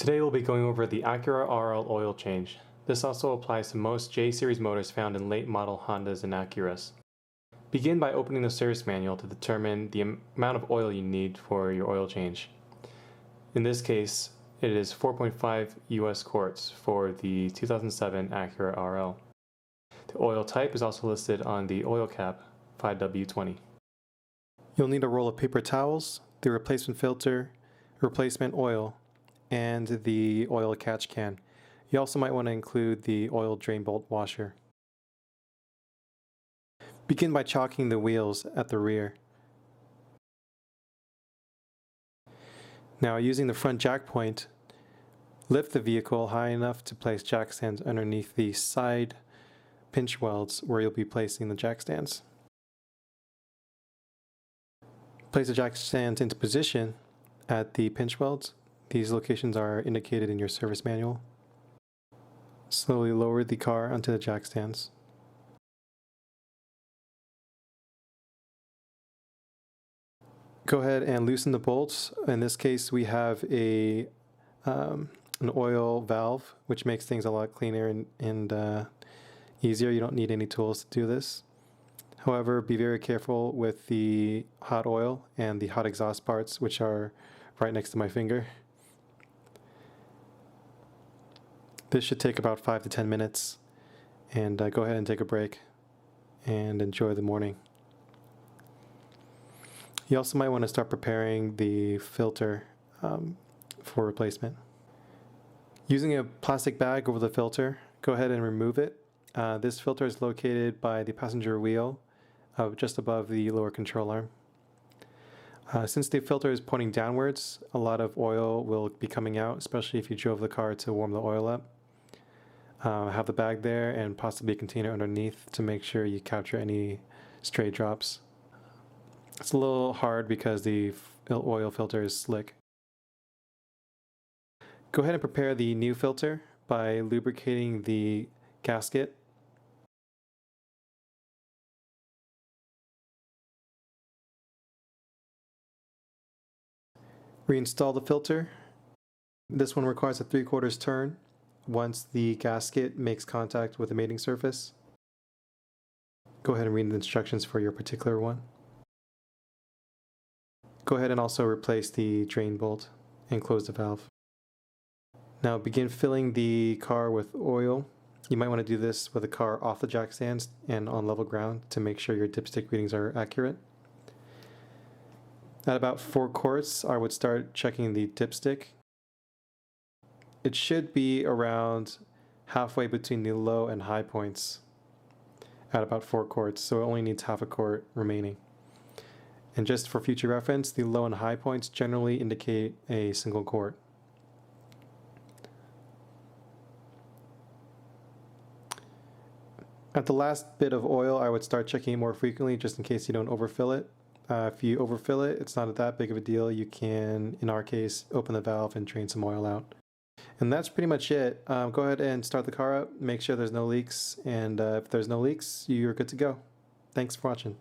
Today we'll be going over the Acura RL oil change. This also applies to most J-series motors found in late model Hondas and Acuras. Begin by opening the service manual to determine the amount of oil you need for your oil change. In this case, it is 4.5 US quarts for the 2007 Acura RL. The oil type is also listed on the oil cap 5W20. You'll need a roll of paper towels, the replacement filter, replacement oil, and the oil catch can. You also might want to include the oil drain bolt washer. Begin by chalking the wheels at the rear. Now, using the front jack point, lift the vehicle high enough to place jack stands underneath the side pinch welds where you'll be placing the jack stands. Place the jack stands into position at the pinch welds. These locations are indicated in your service manual. Slowly lower the car onto the jack stands. Go ahead and loosen the bolts. In this case, we have an oil valve, which makes things a lot cleaner and easier. You don't need any tools to do this. However, be very careful with the hot oil and the hot exhaust parts, which are right next to my finger. This should take about 5 to 10 minutes, and go ahead and take a break and enjoy the morning. You also might want to start preparing the filter for replacement. Using a plastic bag over the filter, go ahead and remove it. This filter is located by the passenger wheel, just above the lower control arm. Since the filter is pointing downwards, a lot of oil will be coming out, especially if you drove the car to warm the oil up. Have the bag there and possibly a container underneath to make sure you capture any stray drops. It's a little hard because the oil filter is slick. Go ahead and prepare the new filter by lubricating the gasket. Reinstall the filter. This one requires a 3/4 turn once the gasket makes contact with the mating surface. Go ahead and read the instructions for your particular one. Go ahead and also replace the drain bolt and close the valve. Now begin filling the car with oil. You might want to do this with the car off the jack stands and on level ground to make sure your dipstick readings are accurate. At about 4 quarts, I would start checking the dipstick. It should be around halfway between the low and high points at about 4 quarts, so it only needs half a quart remaining. And just for future reference, the low and high points generally indicate a single quart. At the last bit of oil, I would start checking it more frequently just in case you don't overfill it. If you overfill it, it's not that big of a deal. You can, in our case, open the valve and drain some oil out. And that's pretty much it. Go ahead and start the car up, make sure there's no leaks, and if there's no leaks, you're good to go. Thanks for watching.